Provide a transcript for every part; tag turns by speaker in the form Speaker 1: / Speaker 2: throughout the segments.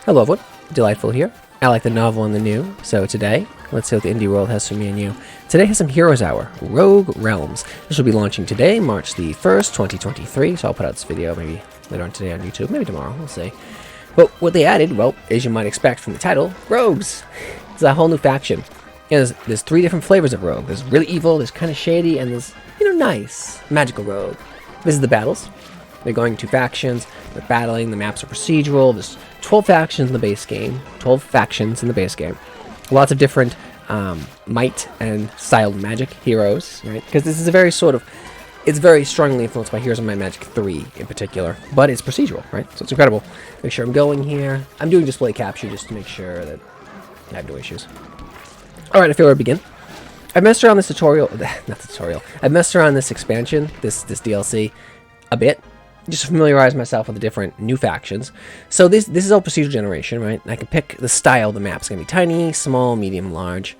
Speaker 1: Hello everyone, Delightful here. I like the novel and the new, so today, let's see what the indie world has for me and you. Today has some Heroes Hour, Rogue Realms. This will be launching today, March the 1st, 2023, so I'll put out this video maybe later on today on YouTube, maybe tomorrow, we'll see. But what they added, well, as you might expect from the title, Rogues. It's a whole new faction. And there's three different flavors of Rogue. There's really evil, there's kind of shady, and there's, nice, magical Rogue. This is the battles. They're going to factions, they're battling, the maps are procedural, there's 12 factions in the base game. 12 factions in the base game. Lots of different might and styled magic heroes, right? Because this is a very it's very strongly influenced by Heroes of Might and Magic 3 in particular, but it's procedural, right? So it's incredible. Make sure I'm going here. I'm doing display capture just to make sure that I have no issues. Alright, I feel ready to begin. I've messed around this tutorial, not the tutorial, I've messed around this expansion, this DLC, a bit. Just to familiarize myself with the different new factions. So this is all procedural generation, right? I can pick the style of the map. It's going to be tiny, small, medium, large.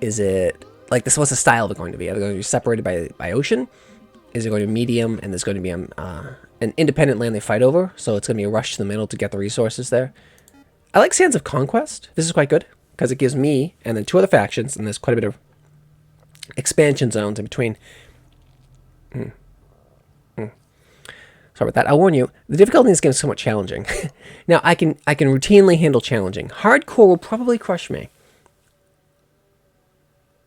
Speaker 1: Is it, like this, what's the style of it going to be? Are they going to be separated by ocean? Is it going to be medium, and there's going to be an independent land they fight over? So it's going to be a rush to the middle to get the resources there. I like Sands of Conquest. This is quite good, because it gives me, and then two other factions, and there's quite a bit of expansion zones in between. Sorry about that. I'll warn you, the difficulty in this game is somewhat challenging. Now, I can routinely handle challenging. Hardcore will probably crush me.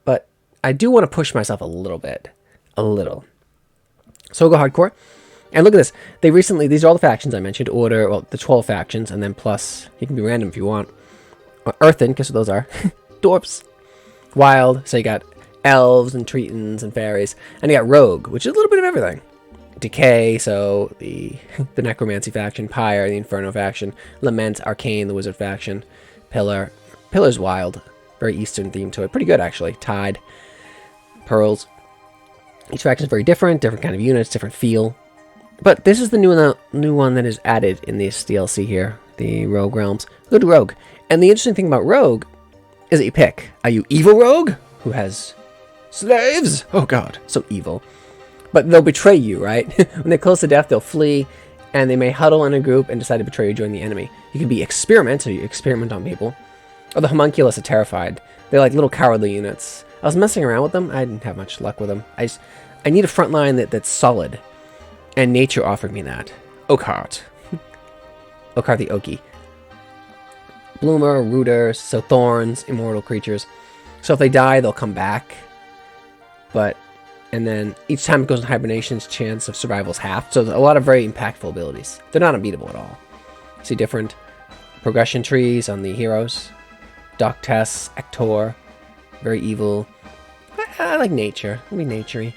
Speaker 1: But I do want to push myself a little bit. A little. So we'll go hardcore. And look at this. These are all the factions I mentioned. Order, well, the 12 factions, and then plus, you can be random if you want. Earthen, guess what those are? Dwarfs. Wild, so you got elves and tritons and fairies. And you got rogue, which is a little bit of everything. Decay, so the necromancy faction, Pyre, the Inferno faction, Lament, Arcane, the wizard faction, Pillar's wild, very eastern theme to it, pretty good actually, Tide, Pearls. Each faction is very different kind of units, different feel. But this is the new one that is added in this DLC here, the Rogue Realms. Good Rogue. And the interesting thing about Rogue is that you pick. Are you evil Rogue, who has slaves? Oh god, so evil. But they'll betray you, right? When they're close to death, they'll flee, and they may huddle in a group and decide to betray you, join the enemy. You can be experiment, so you experiment on people. Or the homunculus are terrified. They're like little cowardly units. I was messing around with them. I didn't have much luck with them. I need a front line that's solid. And nature offered me that. Oakheart. Oakheart the Okie. Bloomer, Rooter, so thorns, immortal creatures. So if they die, they'll come back. And then each time it goes in hibernation, its chance of survival is half. So a lot of very impactful abilities. They're not unbeatable at all. See different progression trees on the heroes. Doc Tess, Ector, very evil. I like nature. It'll be naturey.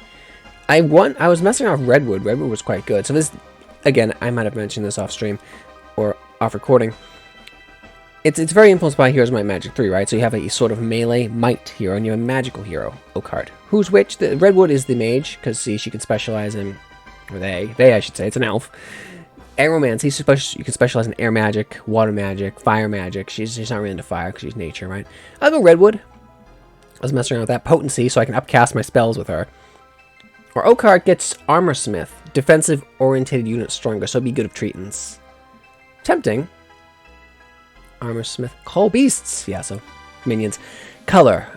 Speaker 1: I was messing around with Redwood. Redwood was quite good. So this, again, I might have mentioned this off stream or off recording. It's very influenced by Heroes of Might and Magic 3, right? So you have a sort of melee might hero, and you have a magical hero, Oakheart. Who's which? The Redwood is the mage, because see, she can specialize in, or they I should say, it's an elf. Aeromancy, you can specialize in air magic, water magic, fire magic. She's not really into fire, because she's nature, right? I'll go Redwood. I was messing around with that. Potency, so I can upcast my spells with her. Or Oakheart gets Armor Smith, defensive-orientated unit stronger, so it'd be good of Tritons. Tempting. Armor Smith. Call beasts. Yeah, so minions. Color.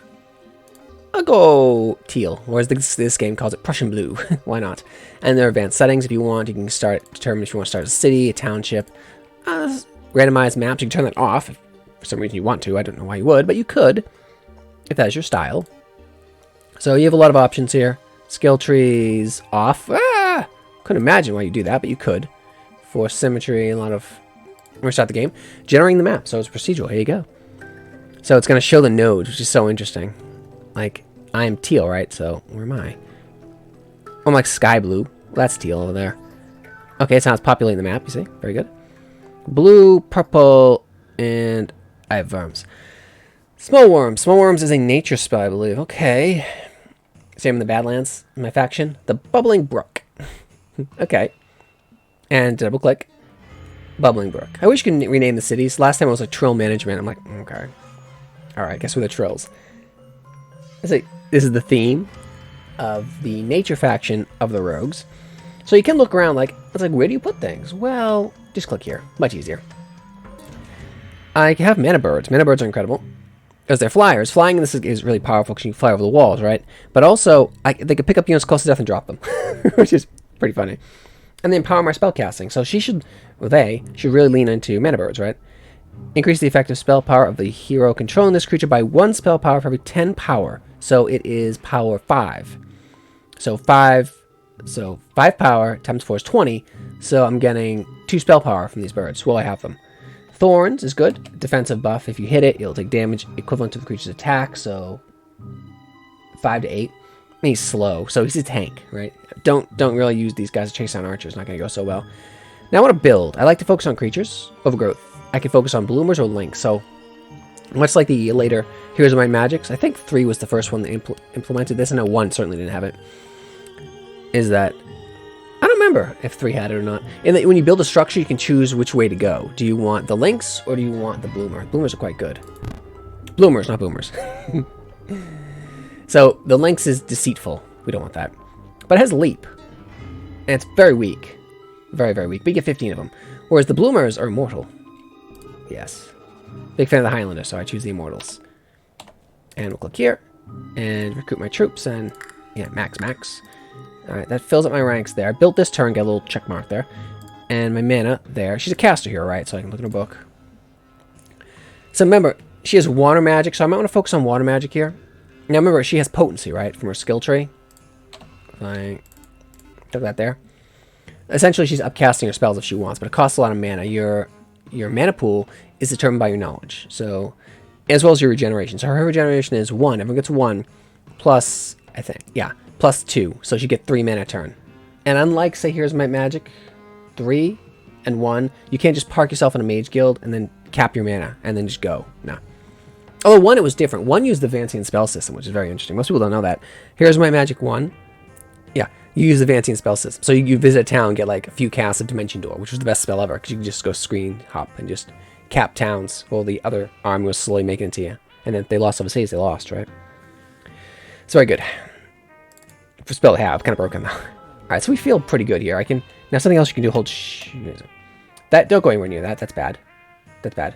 Speaker 1: I'll go teal. Whereas this game calls it Prussian blue. Why not? And there are advanced settings if you want. You can determine if you want to start a city, a township. Randomized maps. You can turn that off if for some reason you want to. I don't know why you would, but you could if that is your style. So you have a lot of options here. Skill trees off. Couldn't imagine why you do that, but you could. For symmetry, a lot of... We're going to start the game. Generating the map. So it's procedural. Here you go. So it's going to show the nodes, which is so interesting. Like, I'm teal, right? So, where am I? I'm like sky blue. That's teal over there. Okay, so now it's populating the map, you see? Very good. Blue, purple, and I have worms. Small worms. Small worms is a nature spell, I believe. Okay. Same in the Badlands, in my faction. The Bubbling Brook. Okay. And double click. Bubbling Brook. I wish you could rename the cities. Last time it was like Trill Management. I'm like, okay. Alright, guess we're the Trills. This is the theme of the nature faction of the Rogues. So you can look around like, it's like, where do you put things? Well, just click here. Much easier. I have mana birds. Mana birds are incredible because they're flyers. Flying in this is really powerful because you can fly over the walls, right? But also, they can pick up units close to death and drop them, which is pretty funny. And they empower my spell casting. So they should really lean into mana birds, right? Increase the effective spell power of the hero controlling this creature by 1 spell power for every 10 power. So it is power 5. So 5 power times 4 is 20. So I'm getting 2 spell power from these birds while I have them. Thorns is good. Defensive buff. If you hit it, it'll take damage equivalent to the creature's attack. So 5 to 8. And he's slow, so he's a tank, right? Don't really use these guys to chase down archers. Not going to go so well. Now I want to build. I like to focus on creatures. Overgrowth. I can focus on bloomers or links. So much like the later Heroes of Might and Magics, I think 3 was the first one that implemented this, and no, 1 certainly didn't have it. Is that I don't remember if 3 had it or not. And when you build a structure, you can choose which way to go. Do you want the links or do you want the bloomer? Bloomers are quite good. Bloomers, not boomers. So the links is deceitful. We don't want that. But it has leap. And it's very weak. Very, very weak. But you get 15 of them. Whereas the bloomers are immortal. Yes. Big fan of the Highlander, so I choose the immortals. And we'll click here. And recruit my troops. And yeah, max. Alright, that fills up my ranks there. I built this turn, get a little check mark there. And my mana there. She's a caster here, right? So I can look in her book. So remember, she has water magic, so I might want to focus on water magic here. Now remember, she has potency, right? From her skill tree. Like, took that there. Essentially, she's upcasting her spells if she wants, but it costs a lot of mana. Your mana pool is determined by your knowledge. So, as well as your regeneration. So her regeneration is 1. Everyone gets 1 plus, I think, yeah, plus 2. So she gets 3 mana a turn. And unlike, say, Heroes of Might and Magic, 3 and 1, you can't just park yourself in a mage guild and then cap your mana and then just go. No. Although 1, it was different. 1 used the Vancian spell system, which is very interesting. Most people don't know that. Here's my Magic 1. Yeah, you use the Vancian spell system. So you visit a town and get like a few casts of Dimension Door, which was the best spell ever, because you can just go screen hop and just cap towns while the other army was slowly making it to you. And then if they lost all the cities, they lost, right? It's very good. For spell to have, kind of broken though. Alright, so we feel pretty good here. Now something else you can do, hold that, don't go anywhere near that. That's bad. That's bad.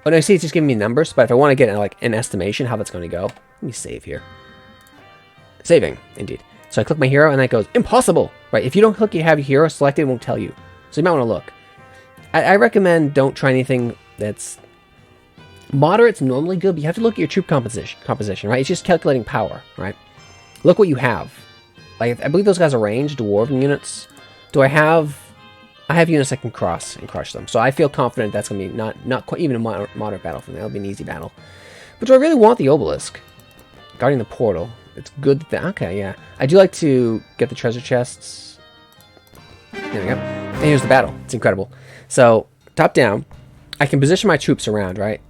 Speaker 1: Oh, no, see, it's just giving me numbers, but if I want to get like an estimation how that's going to go, let me save here. Saving, indeed. So I click my hero, and then it goes, impossible! Right, if you don't click you have your hero selected, it won't tell you. So you might want to look. I recommend don't try anything that's... Moderate's normally good, but you have to look at your troop composition, right? It's just calculating power, right? Look what you have. Like, I believe those guys are ranged, dwarven units. Do I have units that can cross and crush them. So I feel confident that's going to be not quite even a moderate battle for me. That'll be an easy battle. But do I really want the obelisk? Guarding the portal. It's good that... Okay, yeah. I do like to get the treasure chests. There we go. And here's the battle. It's incredible. So, top down, I can position my troops around, right?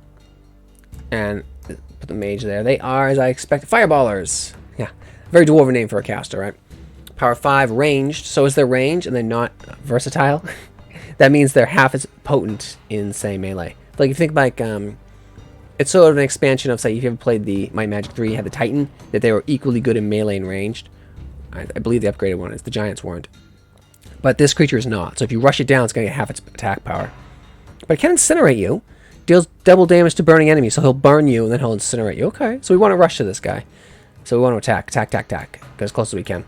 Speaker 1: And put the mage there. They are, as I expected, fireballers. Yeah. Very dwarven name for a caster, right? Power 5, ranged. So is their range and they're not versatile? That means they're half as potent in, say, melee. Like, if you think like, it's sort of an expansion of, say, if you ever played the Might and Magic 3, you had the Titan, that they were equally good in melee and ranged. I believe the upgraded one is. The Giants weren't. But this creature is not. So if you rush it down, it's going to get half its attack power. But it can incinerate you. Deals double damage to burning enemies, so he'll burn you and then he'll incinerate you. Okay, so we want to rush to this guy. So we want to attack. Go as close as we can.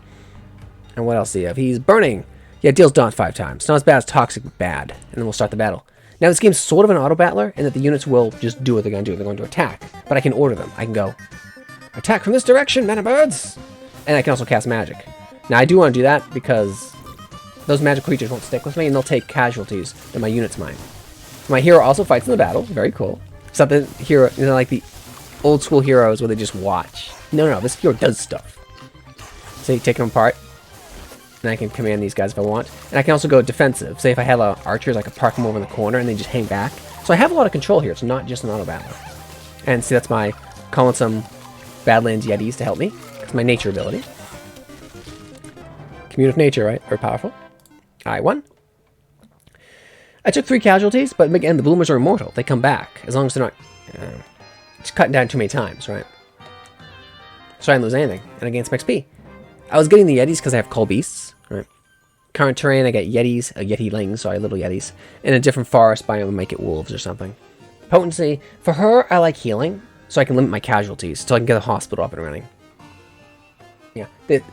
Speaker 1: And what else do you have? He's burning. Yeah, deals daunt 5 times. Not as bad as toxic, but bad. And then we'll start the battle. Now this game's sort of an auto-battler, in that the units will just do what they're going to do. They're going to attack. But I can order them. I can go, attack from this direction, men of birds! And I can also cast magic. Now I do want to do that because those magic creatures won't stick with me, and they'll take casualties that my units might. My hero also fights in the battle. Very cool. It's not the hero, like the old school heroes where they just watch. No, this hero does stuff. So you take them apart. And I can command these guys if I want. And I can also go defensive. Say if I have archers, I can park them over in the corner and they just hang back. So I have a lot of control here. It's not just an auto-battler. And see, that's my calling some Badlands Yetis to help me. It's my nature ability. Commune with nature, right? Very powerful. I won. I took 3 casualties, but again, the bloomers are immortal. They come back. As long as they're not just cutting down too many times, right? So I didn't lose anything. And I gained some XP. I was getting the Yetis because I have Cull Beasts. Right. Current terrain, I get Yetis, Yetilings, sorry, little Yetis. In a different forest biome, I might get wolves or something. Potency. For her, I like healing, so I can limit my casualties, so I can get the hospital up and running. Yeah. This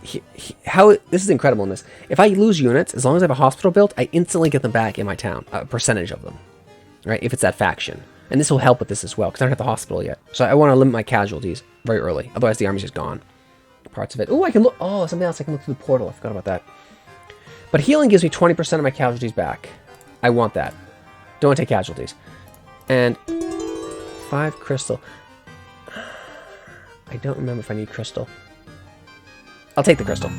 Speaker 1: is incredible in this. If I lose units, as long as I have a hospital built, I instantly get them back in my town. A percentage of them. Right? If it's that faction. And this will help with this as well, because I don't have the hospital yet. So I want to limit my casualties very early. Otherwise, the army's just gone. Parts of it. Oh, I can look. Oh, something else. I can look through the portal. I forgot about that. But healing gives me 20% of my casualties back. I want that. Don't want to take casualties. And 5 crystal. I don't remember if I need crystal. I'll take the crystal.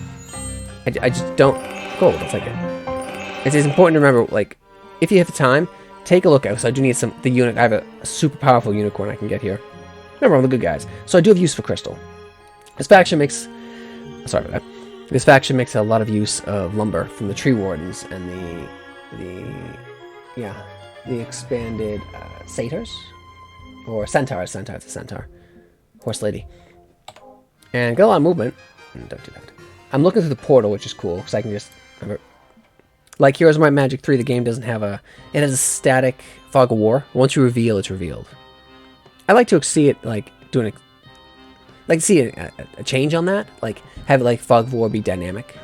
Speaker 1: I just don't... Gold, I'll take it. It's important to remember, like, if you have the time, take a look at it. So I do need the unit. I have a super powerful unicorn I can get here. Remember, I'm the good guys. So I do have use for crystal. This faction makes... Sorry about that. This faction makes a lot of use of lumber from the tree wardens and the expanded satyrs. Or centaurs. Centaur's a centaur. Horse lady. And got a lot of movement. Don't do that. I'm looking through the portal, which is cool, because I can just... Like Heroes of Might and Magic 3, the game doesn't have a... It has a static fog of war. Once you reveal, it's revealed. I like to see it, like, doing... Like, see a change on that. Like, have it, like, fog of war be dynamic.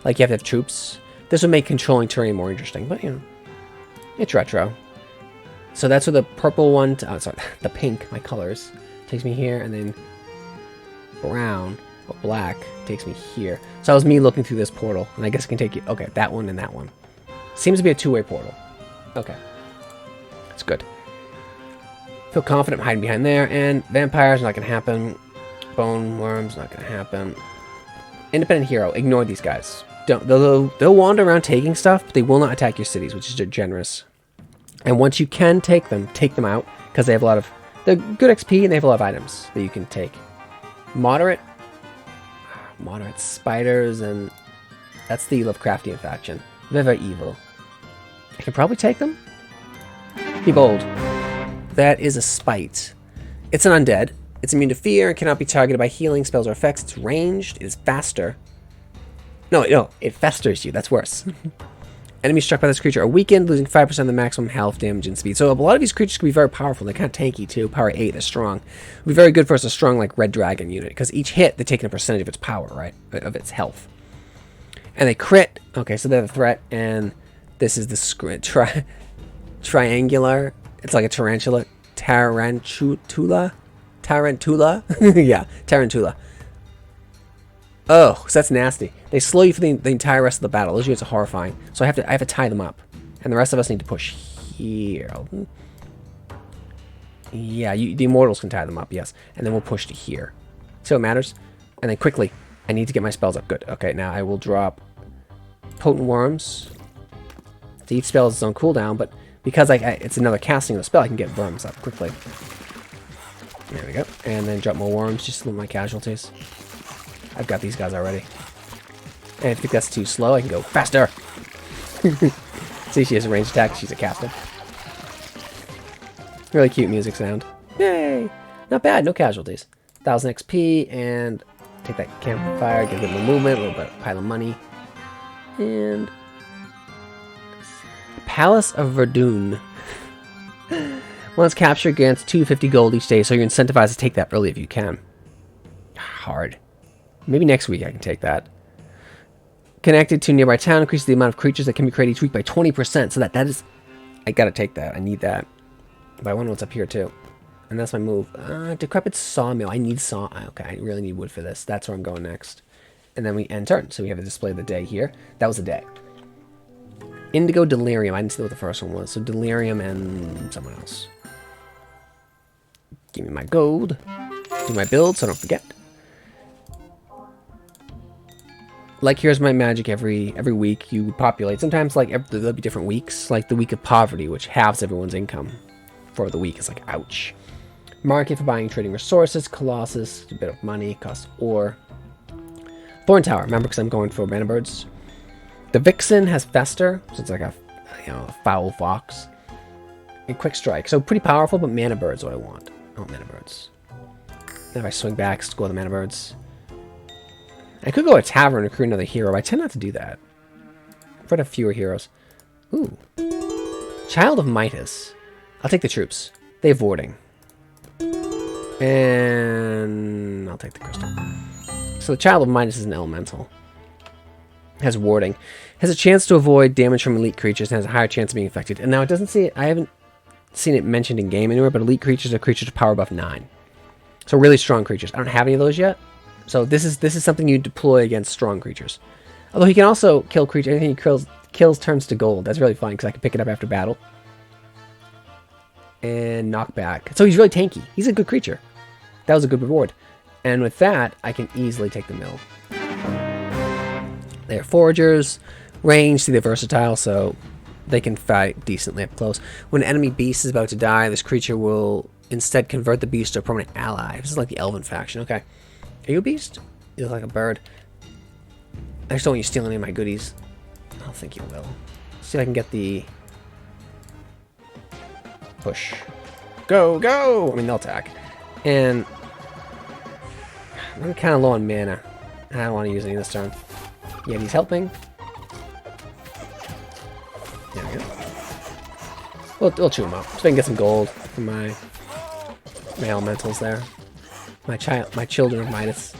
Speaker 1: Like, you have to have troops. This would make controlling terrain more interesting, but, you know... It's retro. So that's where the purple one... Oh, sorry, the pink, my colors, takes me here, and then... Brown... Or black takes me here. So that was me looking through this portal. And I guess I can take you... Okay, that one and that one. Seems to be a two-way portal. Okay. That's good. Feel confident hiding behind there. And vampires, not going to happen. Bone worms, not going to happen. Independent hero. Ignore these guys. They'll wander around taking stuff, but they will not attack your cities, which is generous. And once you can take them out. Because they have a lot of... They're good XP and they have a lot of items that you can take. Moderate spiders, and that's the Lovecraftian faction. They're very evil. I can probably take them. Be bold. That is a spite. It's an undead. It's immune to fear and cannot be targeted by healing spells or effects. It's ranged. It is faster. No, it festers you. That's worse. Enemies struck by this creature are weakened, losing 5% of the maximum health, damage, and speed. So a lot of these creatures can be very powerful. They're kind of tanky too. Power 8, they're strong. It'd be very good for us, a strong like red dragon unit, because each hit they're taking a percentage of its power, right, of its health. And they crit. Okay, so they're the threat, and this is the triangular. It's like a tarantula, tarantula. Yeah, tarantula. Oh, so that's nasty. They slow you for the entire rest of the battle. Those units are horrifying. So I have to tie them up. And the rest of us need to push here. Yeah, the immortals can tie them up, yes. And then we'll push to here. See what matters? And then quickly, I need to get my spells up. Good. Okay, now I will drop Potent Worms. So each spell is its own cooldown, but because it's another casting of the spell, I can get worms up quickly. There we go. And then drop more worms, just to limit my casualties. I've got these guys already. And if you think that's too slow, I can go faster. See, she has a ranged attack. She's a caster. Really cute music sound. Yay! Not bad. No casualties. 1000 XP and take that campfire. Get a bit more movement. A little bit pile of money. And Palace of Verdun. Once captured, grants 250 gold each day, so you're incentivized to take that early if you can. Hard. Maybe next week I can take that. Connected to a nearby town, increases the amount of creatures that can be created each week by 20%. So that is... I gotta take that. I need that. But I wonder what's up here too. And that's my move. Decrepit Sawmill. I need saw... Okay, I really need wood for this. That's where I'm going next. And then we end turn. So we have a display of the day here. That was the day. Indigo Delirium. I didn't see what the first one was. So Delirium and someone else. Give me my gold. Do my build so I don't forget. Like Here's My Magic, every week you populate. Sometimes like there'll be different weeks, like the week of poverty, which halves everyone's income for the week. It's like ouch. Market for buying and trading resources. Colossus, a bit of money, costs ore. Thorn Tower, remember, because I'm going for mana birds. The Vixen has Fester, so it's like a foul fox. And Quick Strike, so pretty powerful, but mana birds what I want. I want mana birds. Then if I swing back, score the mana birds. I could go to a tavern and recruit another hero, but I tend not to do that. I've read a fewer heroes. Ooh. Child of Midas. I'll take the troops. They have warding. And I'll take the crystal. So the Child of Midas is an elemental. Has warding. Has a chance to avoid damage from elite creatures and has a higher chance of being affected. And now it doesn't see it. I haven't seen it mentioned in game anywhere, but elite creatures are creatures with power above 9. So really strong creatures. I don't have any of those yet. So this is something you deploy against strong creatures. Although he can also kill creatures. Anything he kills turns to gold. That's really fun because I can pick it up after battle. And knock back. So he's really tanky. He's a good creature. That was a good reward. And with that, I can easily take the mill. They're foragers. Range, see they're versatile, so they can fight decently up close. When an enemy beast is about to die, this creature will instead convert the beast to a permanent ally. This is like the Elven faction. Okay. Are you a beast? You look like a bird. I just don't want you stealing any of my goodies. I don't think you will. See if I can get the... push. Go, go! I mean, they'll attack. And... I'm kind of low on mana. I don't want to use any this turn. Yeah, he's helping. There we go. We'll chew him up. So I can get some gold from my elementals there. My children of Midas.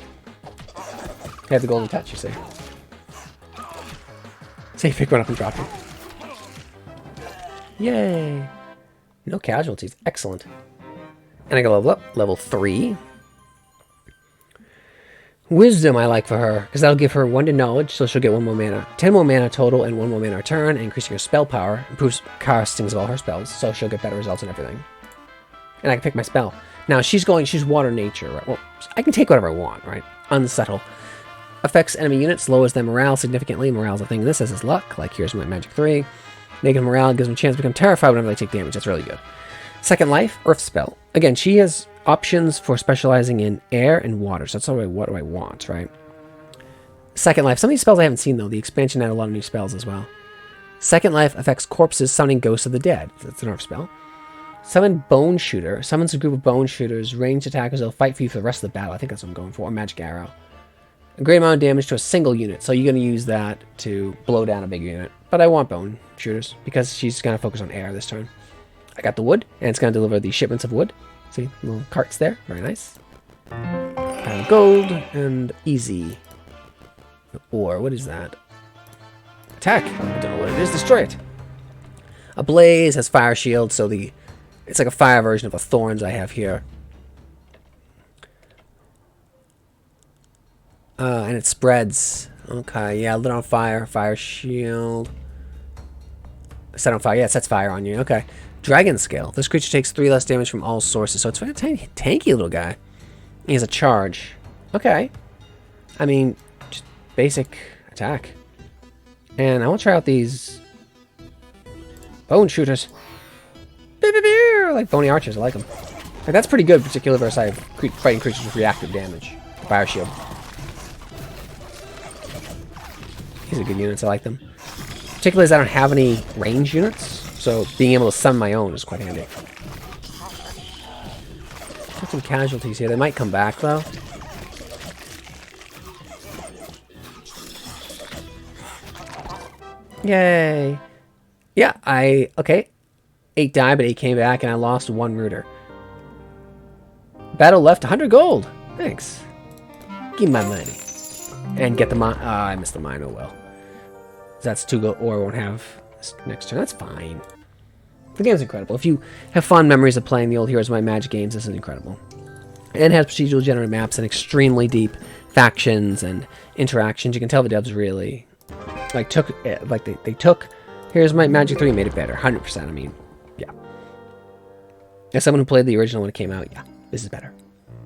Speaker 1: I have the golden touch, you see. So you pick one up and drop it. Yay! No casualties. Excellent. And I can level up. Level 3. Wisdom I like for her, because that'll give her 1 to knowledge, so she'll get 1 more mana. 10 more mana total and 1 more mana a turn, and increasing her spell power. Improves castings of all her spells, so she'll get better results in everything. And I can pick my spell. Now, she's water nature, right? Well, I can take whatever I want, right? Unsettle. Affects enemy units, lowers their morale significantly. Morale's a thing. This is his luck, like here's my magic 3. Negative morale gives them a chance to become terrified whenever they take damage. That's really good. Second life, earth spell. Again, she has options for specializing in air and water. So that's what do I want, right? Second life. Some of these spells I haven't seen, though. The expansion had a lot of new spells as well. Second life affects corpses, summoning ghosts of the dead. That's an earth spell. Summon Bone Shooter. Summons a group of bone shooters. Ranged attackers will fight for you for the rest of the battle. I think that's what I'm going for. Or magic arrow. A great amount of damage to a single unit. So you're going to use that to blow down a big unit. But I want bone shooters because she's going to focus on air this turn. I got the wood, and it's going to deliver the shipments of wood. See, little carts there. Very nice. Gold and easy. Or, what is that? Attack. I don't know what it is. Destroy it. A blaze has fire shield, so it's like a fire version of a thorns I have here. And it spreads. Okay, yeah, lit on fire. Fire shield. Set on fire. Yeah, it sets fire on you. Okay. Dragon Scale. This creature takes 3 less damage from all sources, so it's a tiny, tanky little guy. He has a charge. Okay. I mean, just basic attack. And I want to try out these bone shooters. Like bony archers. I like them. Like, that's pretty good, particularly versus I have fighting creatures with reactive damage. Fire shield. These are good units. I like them. Particularly as I don't have any range units. So being able to summon my own is quite handy. Got some casualties here. They might come back though. Yay! Yeah, okay. 8 died, but 8 came back, and I lost 1 rooter. Battle left 100 gold. Thanks. Give me my money. And get the mine. I missed the mine. Oh well. That's 2 gold, or I won't have this next turn. That's fine. The game's incredible. If you have fond memories of playing the old Heroes of Might Magic games, this is incredible. And it has procedural generated maps and extremely deep factions and interactions. You can tell the devs really took they took Heroes of Might Magic 3 and made it better. 100%. I mean, yeah. As someone who played the original when it came out, yeah, this is better.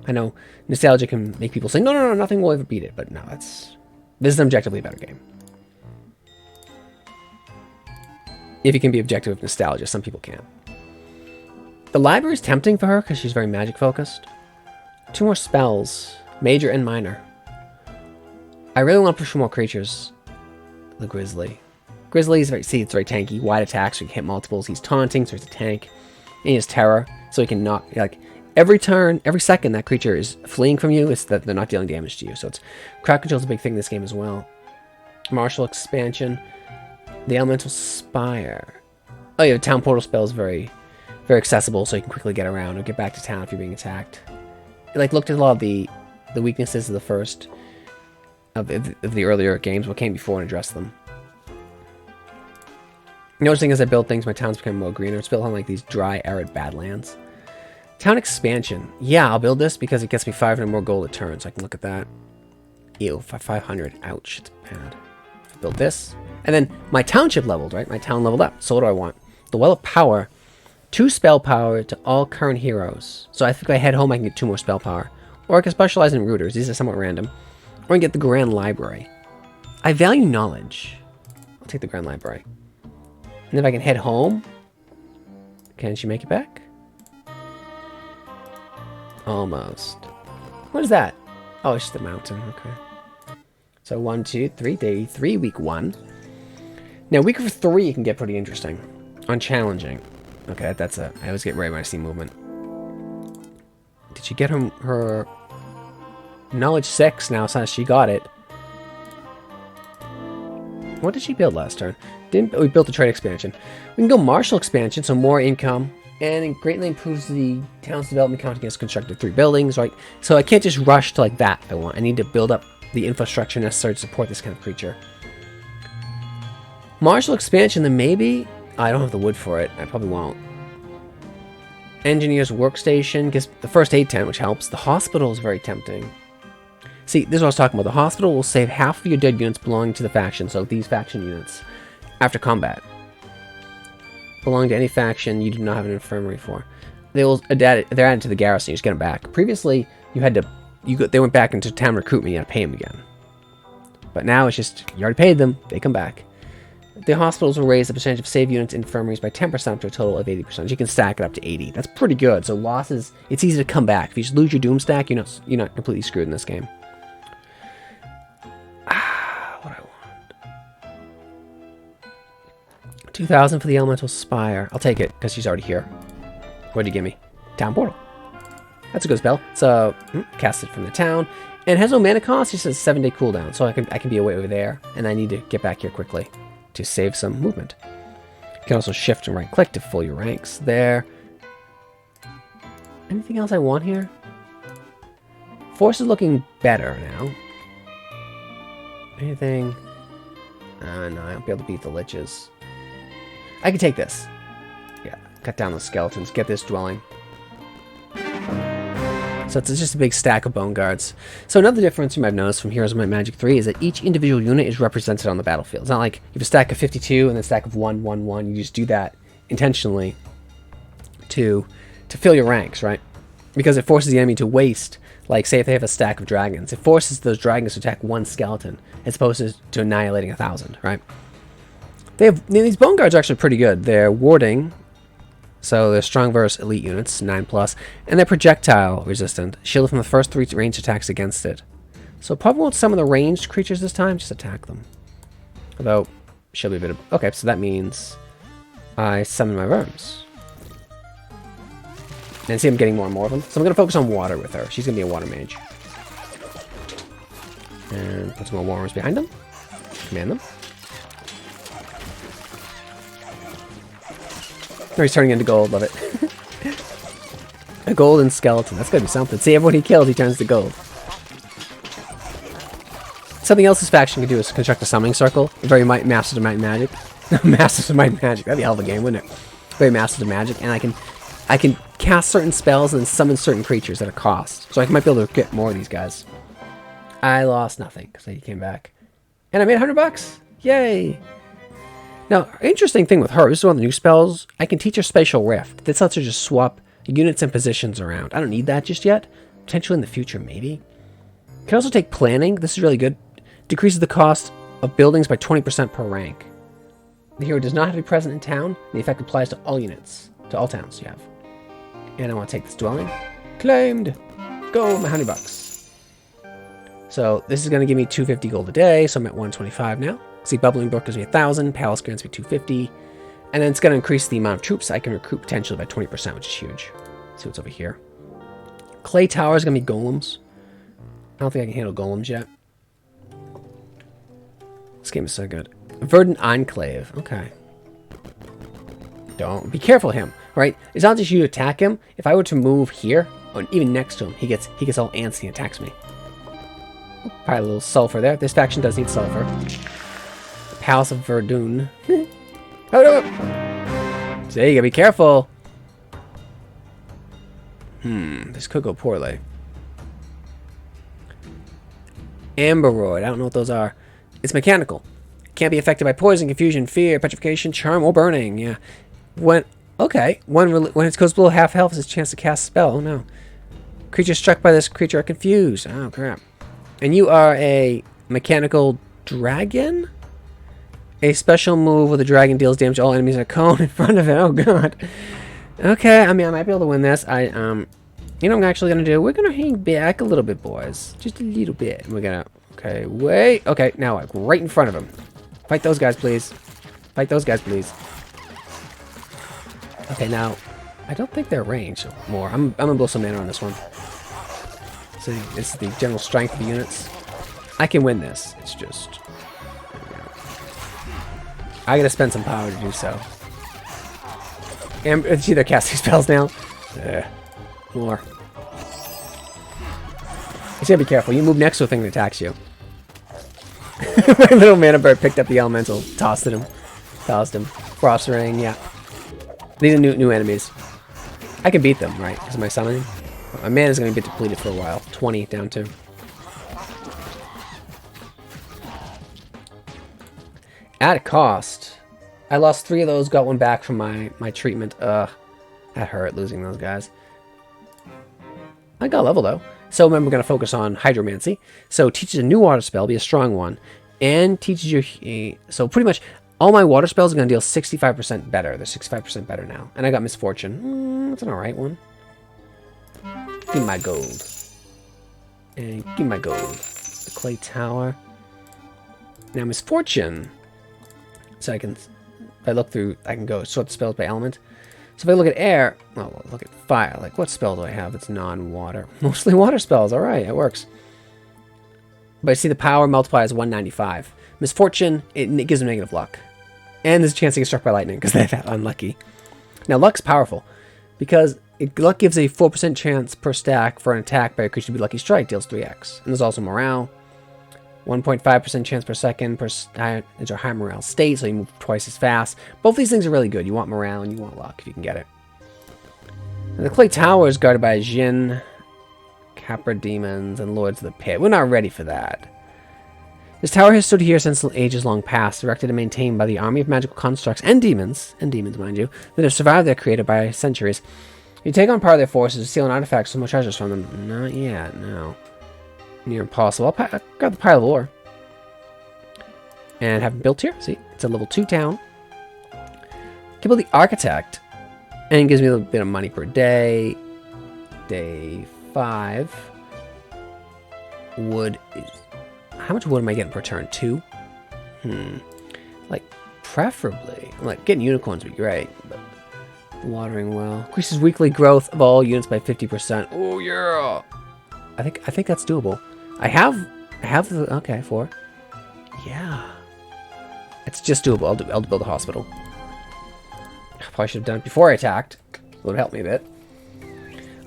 Speaker 1: I know nostalgia can make people say, no, nothing will ever beat it. But no, this is an objectively better game. If you can be objective with nostalgia, some people can't. The library is tempting for her because she's very magic focused. 2 more spells, major and minor. I really want to push for more creatures. The Grizzly. Grizzly is it's very tanky. Wide attacks, so you can hit multiples. He's taunting, so he's a tank. And he has terror, so he can knock, like, every turn, every second that creature is fleeing from you, it's that they're not dealing damage to you. So crowd control is a big thing in this game as well. Martial expansion. The Elemental Spire. Oh yeah, the Town Portal spell is very very accessible, so you can quickly get around or get back to town if you're being attacked. It, like, looked at a lot of the weaknesses of the first of the earlier games, what came before, and addressed them. Noticing as I build things, my town's becoming more greener. It's built on like these dry, arid badlands. Town expansion. Yeah, I'll build this because it gets me 500 more gold a turn, so I can look at that. Ew, 500. Ouch, it's bad. Build this. And then my township leveled, right? My town leveled up. So what do I want? The Well of Power. 2 spell power to all current heroes. So I think if I head home, I can get 2 more spell power. Or I can specialize in rooters. These are somewhat random. Or I can get the Grand Library. I value knowledge. I'll take the Grand Library. And if I can head home, can she make it back? Almost. What is that? Oh, it's just a mountain. Okay. So 1, 2, 3. Day 3, week 1. Now, week 3 can get pretty interesting. Unchallenging. Okay, that's a... I always get ready when I see movement. Did she get her knowledge 6 now since she got it? What did she build last turn? We built a trade expansion. We can go martial expansion, so more income, and it greatly improves the town's development count against constructed 3 buildings, right? So I can't just rush to like that if I want. I need to build up the infrastructure necessary to support this kind of creature. Martial expansion, then maybe... I don't have the wood for it. I probably won't. Engineer's workstation gives the first aid tent, which helps. The hospital is very tempting. See, this is what I was talking about. The hospital will save half of your dead units belonging to the faction, so these faction units, after combat. Belong to any faction you do not have an infirmary for. They're added to the garrison, you just get them back. Previously, you had to... they went back into town recruitment, you had to pay them again. But now it's just, you already paid them, they come back. The hospitals will raise the percentage of save units in infirmaries by 10% to a total of 80%. You can stack it up to 80. That's pretty good. So losses, it's easy to come back. If you just lose your doom stack, you're not completely screwed in this game. What I want. 2,000 for the Elemental Spire. I'll take it, because she's already here. What did you give me? Town Portal. That's a good spell. So, cast it from the town. And it has no mana cost. It says 7-day cooldown. So I can be away over there. And I need to get back here quickly to save some movement. You can also shift and right click to fill your ranks there. Anything else I want here? Force is looking better now. Anything? No, I won't be able to beat the liches. I can take this. Yeah, cut down the skeletons, get this dwelling. So it's just a big stack of bone guards. So another difference you might have noticed from Heroes of Might Magic 3 is that each individual unit is represented on the battlefield. It's not like you have a stack of 52 and then a stack of 1, 1, 1. You just do that intentionally to fill your ranks, right? Because it forces the enemy to waste, like say if they have a stack of dragons, it forces those dragons to attack 1 skeleton as opposed to annihilating 1,000, right? These bone guards are actually pretty good. They're warding. So they're strong versus elite units, 9+, and they're projectile resistant, shielded from the first 3 ranged attacks against it. So probably won't summon the ranged creatures this time, just attack them. Although, she'll be a bit of... Okay, so that means I summon my worms. And see I'm getting more and more of them. So I'm going to focus on water with her. She's going to be a water mage. And put some more worms behind them. Command them. Oh, he's turning into gold, love it. A golden skeleton, that's gonna be something. See, everyone he kills, he turns to gold. Something else this faction can do is construct a summoning circle. Very Masters of Might and Magic. Masters of Might and Magic, that'd be a hell of a game, wouldn't it? Very Masters of Magic, and I can cast certain spells and then summon certain creatures at a cost. So I might be able to get more of these guys. I lost nothing, because he came back. And I made $100! Yay! Now, interesting thing with her, this is one of the new spells, I can teach her Spatial Rift. This lets her just swap units and positions around. I don't need that just yet. Potentially in the future, maybe. Can also take Planning. This is really good. Decreases the cost of buildings by 20% per rank. The hero does not have to be present in town. The effect applies to all units, to all towns you have. And I want to take this dwelling. Claimed! Go, my $100. So this is going to give me 250 gold a day, so I'm at 125 now. See, Bubbling Brook gives me 1,000, Palace grants me 250, and then it's going to increase the amount of troops I can recruit potentially by 20%, which is huge. Let's see what's over here. Clay Tower is going to be golems. I don't think I can handle golems yet. This game is so good. Verdant Enclave. Okay. Don't be careful of him. right? It's not just you attack him. If I were to move here, or even next to him, he gets all antsy and attacks me. Probably a little sulfur there. This faction does need sulfur. Palace of Verdun. So you gotta be careful. This could go poorly. Amberoid. I don't know what those are. It's mechanical. Can't be affected by poison, confusion, fear, petrification, charm, or burning. Yeah. When it goes below half health, it's a chance to cast a spell. Oh no. Creatures struck by this creature are confused. Oh crap. And you are a mechanical dragon? A special move where the dragon deals damage to all enemies in a cone in front of it. Oh god. Okay, I mean, I might be able to win this. You know what I'm actually going to do? We're going to hang back a little bit, boys. Just a little bit. We're going to... Okay, wait. Okay, now, like, right in front of him. Fight those guys, please. Fight those guys, please. Okay, now, I don't think they're ranged more. I'm going to blow some mana on this one. So, it's the general strength of the units. I can win this. It's just... I got to spend some power to do so. And see, they're casting spells now. More. You gotta be careful. You move next to a thing that attacks you. My little mana bird picked up the elemental, tossed him. Frost ring, yeah. These are new enemies. I can beat them, right? Because of my summoning. My mana's gonna get depleted for a while. 20 down to. At a cost. I lost 3 of those, got 1 back from my treatment. That hurt, losing those guys. I got level, though. So remember, we're going to focus on Hydromancy. So teaches a new water spell, be a strong one. And teaches you... so pretty much all my water spells are going to deal 65% better. They're 65% better now. And I got Misfortune. That's an alright one. Give me my gold. And give me my gold. The Clay Tower. Now Misfortune. So I can... if I look through, I can go sort the spells by element. So if I look at air, well, look at fire. Like, what spell do I have that's non-water? Mostly water spells. All right, it works. But I see the power multiplier is 195. Misfortune, it gives them negative luck. And there's a chance to get struck by lightning because they're that unlucky. Now, luck's powerful because luck gives a 4% chance per stack for an attack by a creature to be lucky strike, deals 3x. And there's also morale. 1.5% chance per second per into a high morale state, so you move twice as fast. Both these things are really good. You want morale and you want luck if you can get it. And the Clay Tower is guarded by Jin, Capra Demons, and Lords of the Pit. We're not ready for that. This tower has stood here since ages long past, erected and maintained by the army of magical constructs and demons, mind you, that have survived their creator by centuries. You take on part of their forces, steal an artifact, some more treasures from them. Not yet, no. Near impossible. I'll grab the pile of ore. And have them built here. See, it's a level 2 town. Can build the architect. And it gives me a little bit of money per day. Day 5. Wood is... how much wood am I getting per turn? 2? Like, preferably. Like, getting unicorns would be great. But watering well. Increases weekly growth of all units by 50%. Oh, yeah! I think that's doable. I have the... okay, 4. Yeah. It's just doable. I'll build a hospital. Probably should have done it before I attacked. It would have helped me a bit.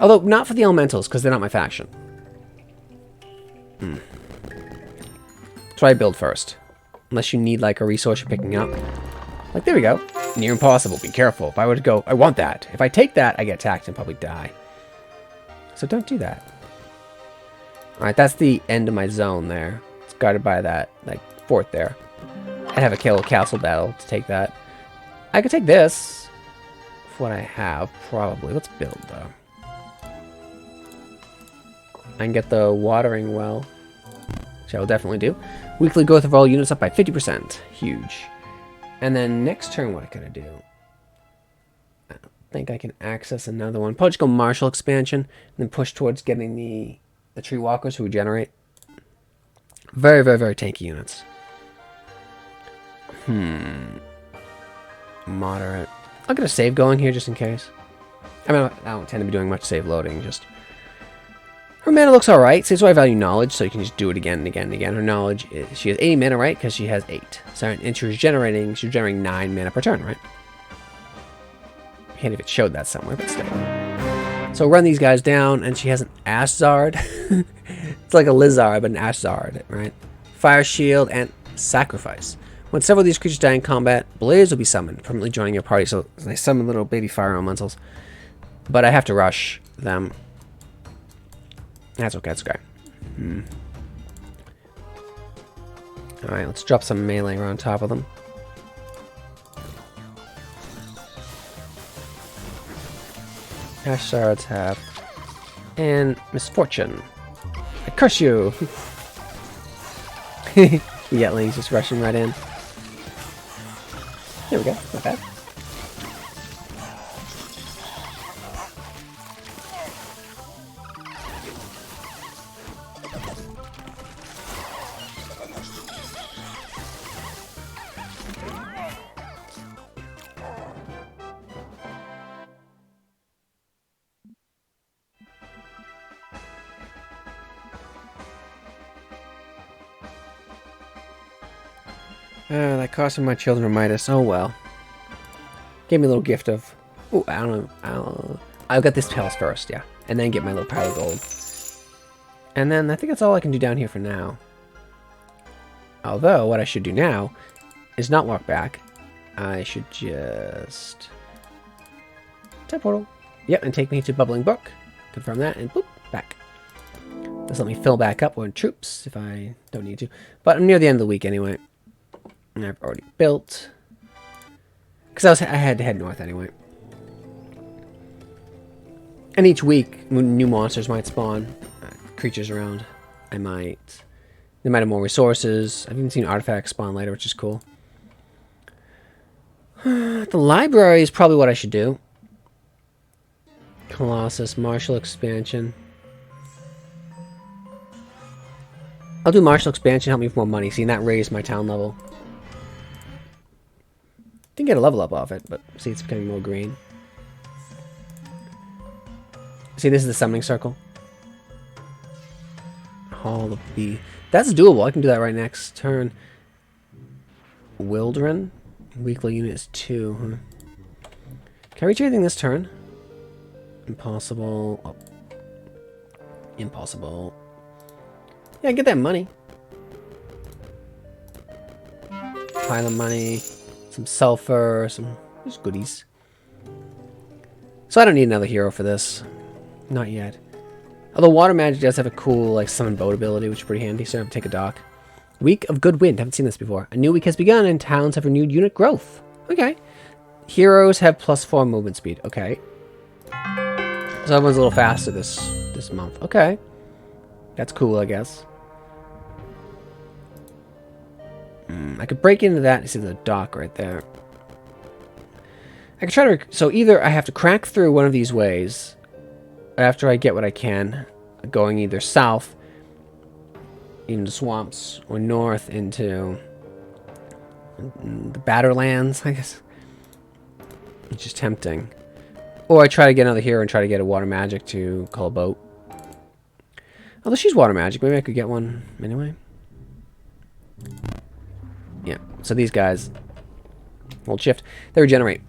Speaker 1: Although, not for the elementals, because they're not my faction. Try build first. Unless you need, like, a resource you're picking up. Like, there we go. Near impossible. Be careful. If I were to go... I want that. If I take that, I get attacked and probably die. So don't do that. Alright, that's the end of my zone there. It's guarded by that, like, fort there. I'd have a kill castle battle to take that. I could take this. For what I have, probably. Let's build, though. I can get the watering well. Which I will definitely do. Weekly growth of all units up by 50%. Huge. And then next turn, what can I do? I don't think I can access another one. Probably just go martial expansion. And then push towards getting the tree walkers who regenerate. Very, very, very tanky units. Moderate. I'll get a save going here just in case. I mean, I don't tend to be doing much save loading. Just her mana looks alright. So I value knowledge, so you can just do it again and again and again. Her knowledge is, she has 80 mana, right? Because she has 8. So and she's generating 9 mana per turn, right? handy if it showed that somewhere, but still. So run these guys down, and she has an Ash Zard. It's like a Lizard, but an Ash Zard, right? Fire Shield and Sacrifice. When several of these creatures die in combat, Blaze will be summoned, permanently joining your party. So they summon little baby fire elementals. But I have to rush them. That's okay, that's okay. Alright, let's drop some melee on top of them. Ash Zards have. And Misfortune. I curse you! The Yetlings just rushing right in. There we go, not bad. That cost me my children Midas. Oh well. Gave me a little gift of. Oh, I don't know. I'll get this palace first, yeah, and then get my little pile of gold. And then I think that's all I can do down here for now. Although what I should do now is not walk back. I should just tap portal. Yep, and take me to Bubbling Brook. Confirm that, and boop, back. Just let me fill back up on troops if I don't need to. But I'm near the end of the week anyway. And I've already built. Because I had to head north anyway. And each week, new monsters might spawn. Creatures around. They might have more resources. I've even seen artifacts spawn later, which is cool. The library is probably what I should do. Colossus, Martial Expansion. I'll do Martial Expansion, help me with more money. See, and that raised my town level. Didn't get a level up off it, but see, it's becoming more green. See, this is the summoning circle. Hall of B. That's doable. I can do that right next turn. Wildren. Weekly unit is 2. Huh? Can I reach anything this turn? Impossible. Oh. Impossible. Yeah, get that money. Pile of money. Some sulfur, some just goodies. So I don't need another hero for this. Not yet. Although water magic does have a cool like summon boat ability, which is pretty handy, so I have to take a dock. Week of Good Wind. Haven't seen this before. A new week has begun and towns have renewed unit growth. Okay. Heroes have +4 movement speed. Okay. So everyone's a little faster this month. Okay. That's cool, I guess. I could break into that. You see the dock right there. I could try to... So either I have to crack through one of these ways after I get what I can, going either south into swamps or north into the Batterlands, I guess. Which is tempting. Or I try to get another hero and try to get a water magic to call a boat. Although she's water magic, maybe I could get one anyway. Yeah, so these guys, hold shift, they regenerate.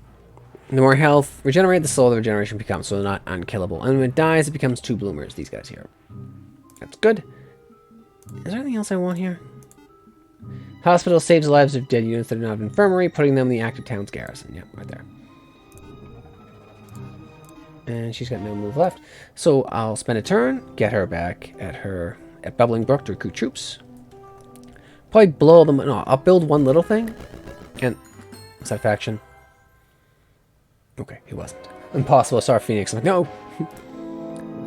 Speaker 1: The more health regenerate, the slower the regeneration becomes, so they're not unkillable. And when it dies, it becomes 2 bloomers, these guys here. That's good. Is there anything else I want here? Hospital saves the lives of dead units that are not in infirmary, putting them in the active town's garrison. Yep, right there. And she's got no move left. So I'll spend a turn, get her back at Bubbling Brook to recruit troops. Probably blow them. No, I'll build one little thing. And was that faction? Okay, it wasn't. Impossible. Sorry, Phoenix. I'm like, no.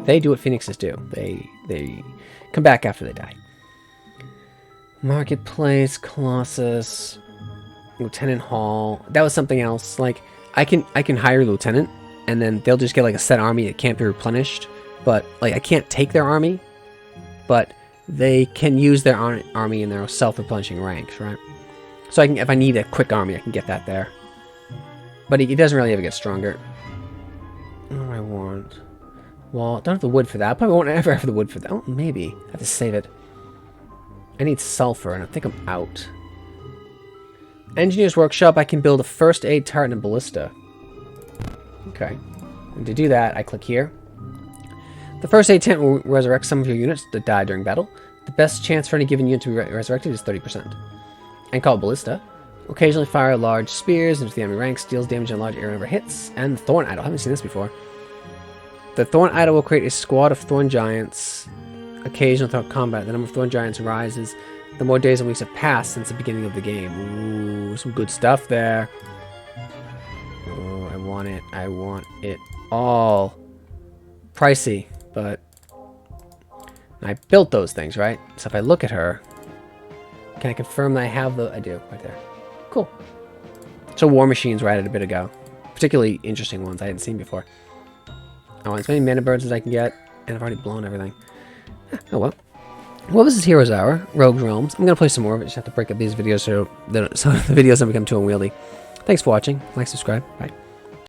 Speaker 1: They do what Phoenixes do. They come back after they die. Marketplace, Colossus, Lieutenant Hall. That was something else. Like I can hire a lieutenant, and then they'll just get like a set army that can't be replenished. But like I can't take their army, but they can use their army in their self-replenishing ranks, right? So I can, if I need a quick army, I can get that there. But it doesn't really ever get stronger. What do I want? Well, I don't have the wood for that. I probably won't ever have the wood for that. Oh, maybe. I have to save it. I need sulfur, and I think I'm out. Engineer's Workshop, I can build a first aid turret and a ballista. Okay. And to do that, I click here. The first aid tent will resurrect some of your units that died during battle. The best chance for any given unit to be resurrected is 30%. And called Ballista. Occasionally fire large spears into the enemy ranks, deals damage in large area whenever hits. And Thorn Idol. I haven't seen this before. The Thorn Idol will create a squad of Thorn Giants. Occasionally throughout combat, the number of Thorn Giants rises the more days and weeks have passed since the beginning of the game. Ooh, some good stuff there. Oh, I want it. I want it all. Pricey, but I built those things, right? So if I look at her, can I confirm that I have the... I do, right there. Cool. So war machines were added a bit ago. Particularly interesting ones I hadn't seen before. I want as many mana birds as I can get, and I've already blown everything. Oh well. Well, this is Heroes Hour, Rogues Realms. I'm going to play some more of it. Just have to break up these videos so the videos don't become too unwieldy. Thanks for watching. Like, subscribe. Bye.